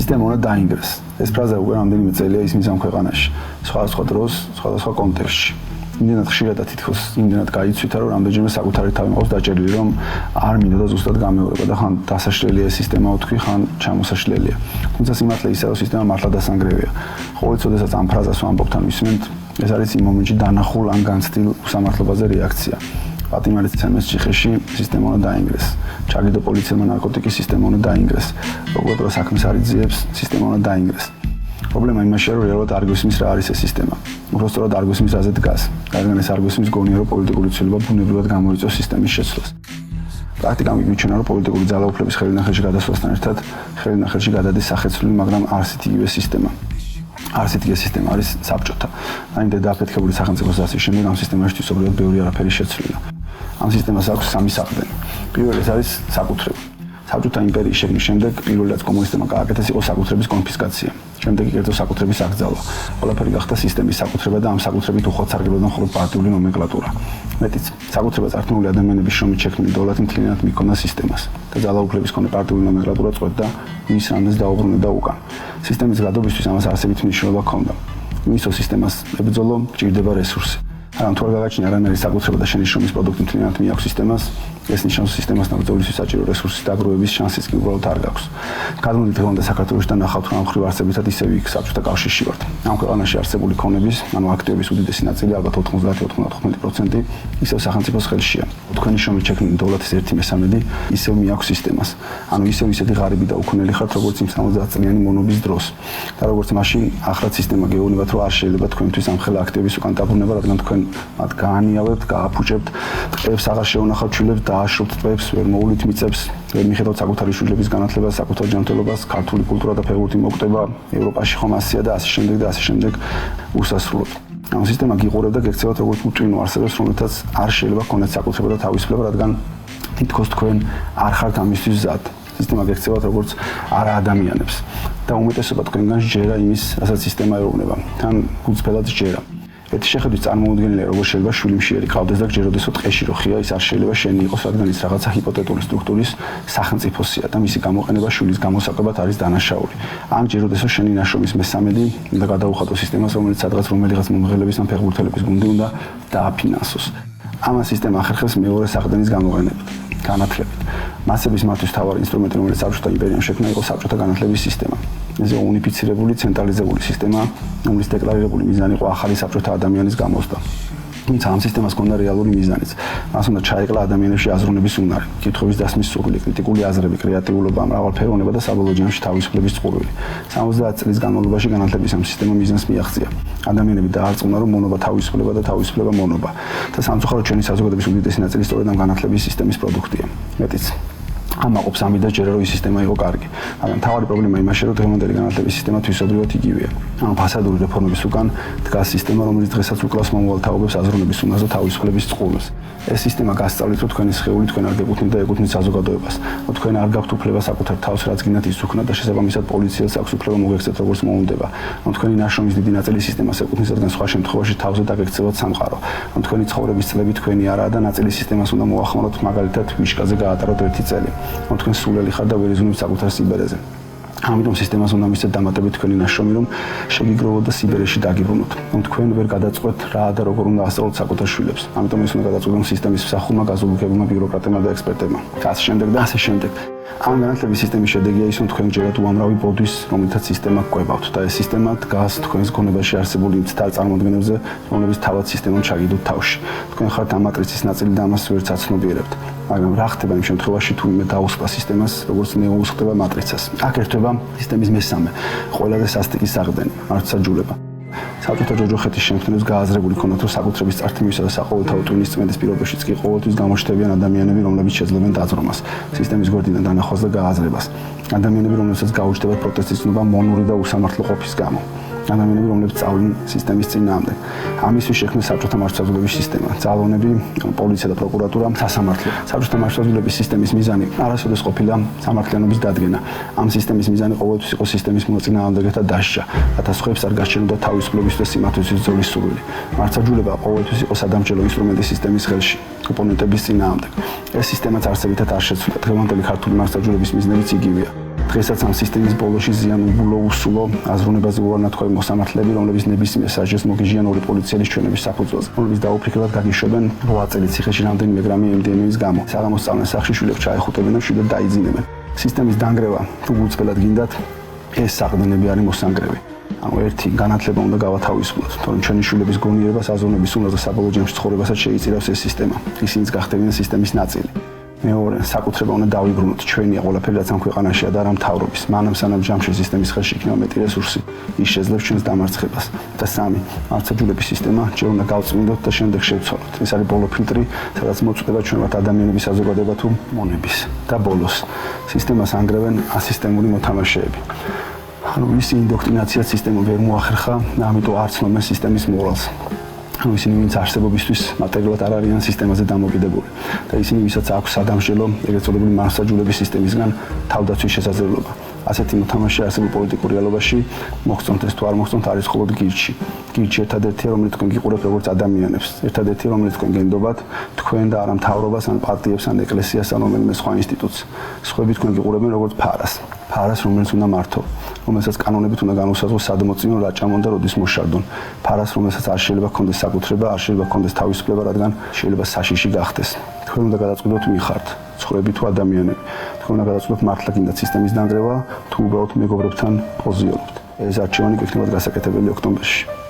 სისტემა უნდა დაინგრეს. ეს ფრაზა უკვე რამდენიმე წელია ისმის ამ ქვეყანაში, სხვადასხვა დროს, სხვადასხვა კონტექსტში. იმდენად ხშირად თითქოს იმდენად გაიცვითა, რომ რამდენჯერმე საკუთარი თავი მყავს დაჭერილი, რომ არ მინდა და ზუსტად გამეორება და ხან დასაშლელია ეს სისტემა ვთქვი, ხან ჩამოსაშლელია. თუმცა სიმართლე ისაა, რომ სისტემა მართლა დასანგრევია. ყოველ წოდესაც ამ ფრაზას ვამბობთ ან ვისმენთ, ეს არის იმ მომენტში დანახულ ან განცდილ უსამართლობაზე რეაქცია. პატიმარის ცემეს ციხეში სისტემა უნდა დაინგრეს. ჩაგიდო პოლიციელმა ნარკოტიკის სისტემა უნდა დაინგრეს. პროკურატურა საქმეს არ იძიებს, სისტემა უნდა დაინგრეს. პრობლემა იმაშია, რომ რეალურად არ გვისმის რა არის ეს სისტემა. უბრალოდ არ გვისმის რაზე დგას. რადგან ეს არ გვისმის გონია, რომ პოლიტიკური ცვლილება ბუნებრივად გამოიწვევს სისტემის შეცვლას. პრაქტიკა მიგვითჩვენა, რომ პოლიტიკური ძალაუფლების ხელნახელში გადასვლასთან ერთად ხელნახელში გადადის სახეცვლილი, მაგრამ არსით იგივე სისტემა. არსით იგივე სისტემა არის საბჭოთა. აი დედაფეთქებული სახელმწიფოს დასის შემდეგ ამ სისტემაში თვისობრივად ბევრი არაფერი შეცვლილა. ამ სისტემას აქვს სამი საყრდენი. პირველი ეს არის საკუთრება. საბჭოთა იმპერიის შექმნის შემდეგ პირველი რაც კომუნისტებმა გააკეთეს იყო საკუთრების კონფისკაცია. შემდეგ კერძო საკუთრების აკრძალვა. ყველაფერი გახდა სისტემის საკუთრება და ამ საკუთრებით უხვად სარგებლობდა მხოლოდ პარტიული ნომენკლატურა. მეტიც, საკუთრება წარქმნილი ადამიანების შრომით შექმნილი დოლარი მთლიანად მიჰქონდა სისტემას და ძალაუფლების მქონე პარტიული ნომენკლატურა წყვეტდა მის რამეს დაუბრუნდა უკან. სისტემის გადობისთვის ამას არსებით მნიშვნელობა ჰქონდა. მისო სისტემას ებრძოლო, გჭირდება რესურსი. ან თუ არ გაგაჩნია რანაირი საკუთრება და შენი შრომის პროდუქტი მთლიანად მიაქვს სისტემას, ეს ნიშნავს სისტემას ნაბრძოლისთვის საჭირო რესურსის დაგროვების შანსიც კი უბრალოდ არ გაქვს. გადმოდით დღევანდელ საქართველოში და ნახავთ, რომ ამ მხრივ არსებითად ისევ იქ საბჭოთა კავშირში ვართ. ამ ქვეყანაში არსებული ქონების, ანუ აქტივების უდიდესი ნაწილი, ალბათ 90-95% ისევ სახელმწიფოს ხელშია. თქვენი შრომით შექმნილი დოლარის 1/3 ისევ მიაქვს სისტემას. ანუ ისევ ისეთი ღარიბი და უქონელი ხართ, როგორც იმ 70 წლიანი მონობის დროს. და როგორც მაშინ ახრად სისტემა გეუბნებათ, რომ არ შეიძლება თქვენთვის ამხელა აქტივების უკან დაბრუნება, რადგან თქვენ მათ გაანიავებთ, გააფუჭებთ, ტყეებს აღარ შეუნახავთ, შვილებს დააშრობთ ტყეებს, ვერ მოულით მიწებს, ვერ მიხედავთ საკუთარი შვილების განათლებას, საკუთარ ჯანმრთელობას, ქართული კულტურა და ფეხბურთი მოკვდება, ევროპაში ხომ ასეა და ასე შემდეგ და ასე შემდეგ უსასრულოდ. ამ სისტემა გიყურებდა გექცევათ როგორც უტვინო არსებებს, რომელთაც არ შეიძლება გქონდეთ საკუთრება და თავისუფლება, რადგან თითქოს თქვენ არ ხართ ამისთვის მზად. სისტემა გექცევათ როგორც არა ადამიანებს და უმეტესობა თქვენგან სჯერა იმის, რასაც სისტემა ეუბნება. თან გულწრფელად სჯერა. ერთი შეხედვით წარმოუდგენელია, როგორ შეიძლება შვილი მშიერი ყავდეს და გჯეროდეს, რომ ტყეში რო ხია, ის არ შეიძლება შენი იყოს, რადგან ის რაღაცა ჰიპოთეტური სტრუქტურის სახელმწიფოსია და მისი გამოყენება შვილის გამოსაყრებად არის დანაშაული. ან გჯეროდეს, რომ შენი ნაშრომის მესამედი უნდა გადაუხადო სისტემას, რომელიც სადღაც რომელიღაც მომღერლების ან ფეხბურთელების გუნდი უნდა დააფინანსოს. ამას სისტემა ახერხებს მეორე საყრდენის გამოყენებით, განათლებით. მასების მართვის მთავარი ინსტრუმენტი, რომელიც საბჭოთა იმპერიამ შექმნა, იყო საბჭოთა განათლების სისტემა. ეს იყო უნიფიცირებული, ცენტრალიზებული სისტემა, რომლის დეკლარირებული მიზანი იყო ახალი საბჭოთა ადამიანის გამოსვლა. თუმცა ამ სისტემას ჰქონდა რეალური მიზანიც. მას უნდა ჩაეკლა ადამიანებში აზროვნების უნარი, კითხვების დასმის სურვილი, კრიტიკული აზრები, კრეატიულობა, მრავალფეროვნება და საბოლოო ჯამში თავისუფლების წყურვილი. 70 წლის განმავლობაში განათლების ამ სისტემამ მიზანს მიაღწია. ადამიანები დაარწმუნა, რომ მონობა თავისუფლება და თავისუფლება მონობა. და სამწუხაროდ ჩვენი საზოგადოების უდიდესი ნაწილი სწორედ ამ განათლების სისტემის პროდუქტია. მეტიც ამაყობს ამით და ჯერა რომ ის სისტემა იყო კარგი. მაგრამ თავარი პრობლემა იმაშია, რომ დღევანდელი განათლების სისტემა თვისობრივად იგივეა. ანუ ფასადური რეფორმების უკან დგას სისტემა, რომელიც დღესაც უკლავს მომავალ თაობებს აზროვნების უნარს და თავისუფლების წყურვილს. ეს სისტემა გასწავლით, რომ თქვენი სხეული თქვენ არ გეკუთვნით და ეკუთვნით საზოგადოებას. რომ თქვენ არ გაქვთ უფლება საკუთარ თავს რაც გინდათ ის უქნათ და შესაბამისად პოლიციას აქვს უფლება მოგექცეთ როგორც მოუნდება. რომ თქვენი ნაშრომის დიდი ნაწილი სისტემას ეკუთვნის, რადგან სხვა შემთხვევაში თავზე დაგექცევათ სამყარო. რომ თქვენი ცხოვრების წლები თქვენი არაა და ნაწილი სისტემას უნდა მოახმაროთ, მაგალითად ვიშკაზე გაატაროთ 1 წელი. რომ თქვენ სულელი ხარ და ვერ იზრუნებთ საკუთარ სიბერეზე. ამიტომ სისტემას უნდა მისცეთ დამატებით თქვენი ნაშრომი, რომ შეგიგროვოთ და სიბერეში დაგიბრუნოთ. რომ თქვენ ვერ გადაწყვეტთ რა და როგორ უნდა ასწავლოთ საკუთარ შვილებს. ამიტომ ეს უნდა გადაწყვეტონ სისტემის მსახურმა, გაზოლუქებულმა ბიუროკრატებმა და ექსპერტებმა. ასე შემდეგ და ასე შემდეგ. ამ განათლების სისტემის შედეგია ის, რომ თქვენ ჯერათ უამრავი ბოდვის, რომლითაც სისტემა გვყევავთ და ეს სისტემა დგას თქვენს გონებაში არსებული მცდარ წარმოდგენებზე, რომლებიც თავად სისტემამ ჩაგიდოთ თავში. თქვენ ხართ ამ მატრიცის ნაწილი და ამას ვერც აცნობიერებთ. მაგრამ რა ხდება იმ შემთხვევაში, თუ იმე დაუსხვა სისტემას, როგორც მეუხდება მატრიცას? აქ ერთვება სისტემის მესამე, ყველაზე სასტიკი საყრდენი, მართლმსაჯულება. საბჭოთა ჯოჯოხეთის შემქმნელებს გააზრებული ჰქონდათ, რომ საკუთრების წართმევისა და საყოველთაო ტვინის წმენდის პირობებშიც კი ყოველთვის გამოჩნდებიან ადამიანები, რომლებიც შეძლებენ დაძრომას, სისტემის გვერდიდან დანახვას და გააზრებას. ადამიანები, რომლებსაც გაუჩნდებათ პროტესტის ცნობა მონური და უსამართლო ყოფის გამო. ადამიანები, რომლებიც წავლენ სისტემის წინააღმდეგ. ამისთვის შექმნეს საბჭოთა მართლმსაჯულების სისტემა. ძალონები, პოლიცია და პროკურატურა, სასამართლო. საბჭოთა მართლმსაჯულების სისტემის მიზანი არასოდეს ყოფილა სამართლიანობის დადგენა. ამ სისტემის მიზანი ყოველთვის იყო სისტემის მოწინააღმდეგეთა დასჯა, რათა სხვებს არ გასჩენოდა თავისუფლების და სიმართლისთვის ბრძოლის სურვილი. მართლმსაჯულება ყოველთვის იყო სადამჭერო ინსტრუმენტი სისტემის ხელში, ოპონენტების წინააღმდეგ. ეს სისტემაც არსებითად არ შეცვლილა. დღევანდელი ქართული მართლმსაჯულების მიზნებიც იგივეა. დღესაც ამ სისტემის ბოლოში ზიანებულო უსულო აზროვნებაზე უარნათქვამი მოსამართლეები, რომლებიც ნებისმიერ სასჯელს მოგიჟიან ორი პოლიციელის ჩვენების საფუძველზე, რომლებიც დაუფიქრებლად გაგიშვებენ 8 წელი ციხეში რამდენიმე გრამი MDMA-ის გამო. საღამოს სწავლენ სახლში, შვილებს ჩაეხუტებენ და შვილებს დაიძინებენ. სისტემის დანგრევა თუ უწყლად გინდათ, ეს საყრდენები არის მოსანგრევი. ანუ ერთი განათლება უნდა გავათავისუფლოთ, თორემ ჩვენი შვილების გონიერებას, აზროვნების უნარს და საბოლოო ჯამში ცხოვრებასაც შეიწირავს ეს სისტემა. ისინიც გახდებიან სისტემის ნაწილი. მეორე, საკუთრება უნდა დავიბრუნოთ ჩვენია ყველაფერი, რაც ამ ქვეყანაშია და არა მთავრობის. მანამ სანამ ჯამში სისტემის ხელში იქნება მეტი რესურსი, ის შეძლებს ჩვენს დამარცხებას. და სამი, მართლმსაჯულების სისტემა ჯერ უნდა გავწმინდოთ და შემდეგ შევცვალოთ. ეს არის ბოლო ფილტრი, სადაც მოწყვეტება ჩვენ ვართ ადამიანების საზოგადოება თუ მონების. და ბოლოს, სისტემას ანგრევენ ასისტემური მოთამაშეები. ანუ ის ინდოქტრინაცია სისტემა ვერ მოახერხა, ამიტომ არ ცნობენ სისტემის მორალს. ანუ ისინი ვინც არსებობისთვის მატერიალურად არ არიან სისტემაზე დამოკიდებული და ისინი ვისაც აქვს სადამსჯელო ეგრეთ წოდებული მართლმსაჯულების სისტემისგან თავდაცვის შესაძლებლობა. ასეთი მოთამაშე არსებულ პოლიტიკურ რეალობაში მოხსნათ ეს თუ არ მოხსნათ არის მხოლოდ გირჩი. გირჩი ერთადერთია, რომელიც თქვენ გიყურებთ როგორც ადამიანებს, ერთადერთია, რომელიც თქვენ გენდობათ თქვენ და არა მთავრობას ან პარტიებს ან ეკლესიას ან რომელიმე სხვა ინსტიტუტს. სხვები თქვენ გიყურებენ როგორც ფარას. ფარას, რომელიც უნდა მართო, რომელსაც კანონებით უნდა განუსაზღვროს სად მოწინონ, რა ჭამონ და როდის მოშარდონ. ფარას, რომელსაც არ შეიძლება ჰქონდეს საკუთრება, არ შეიძლება ჰქონდეს თავისუფლება, რადგან შეიძლება საშიში გახდეს. თქვენ უნდა გადაწყვიტოთ ვინ ხართ, ცხოვრები თუ ადამიანები. თქვენ უნდა გადაწყვიტოთ მართლა გინდათ სისტემის დანგრევა, თუ უბრალოდ მეგობრებთან პოზიორობთ. ეს არჩევანი გექნებათ გასაკეთებელი ოქტომბერში.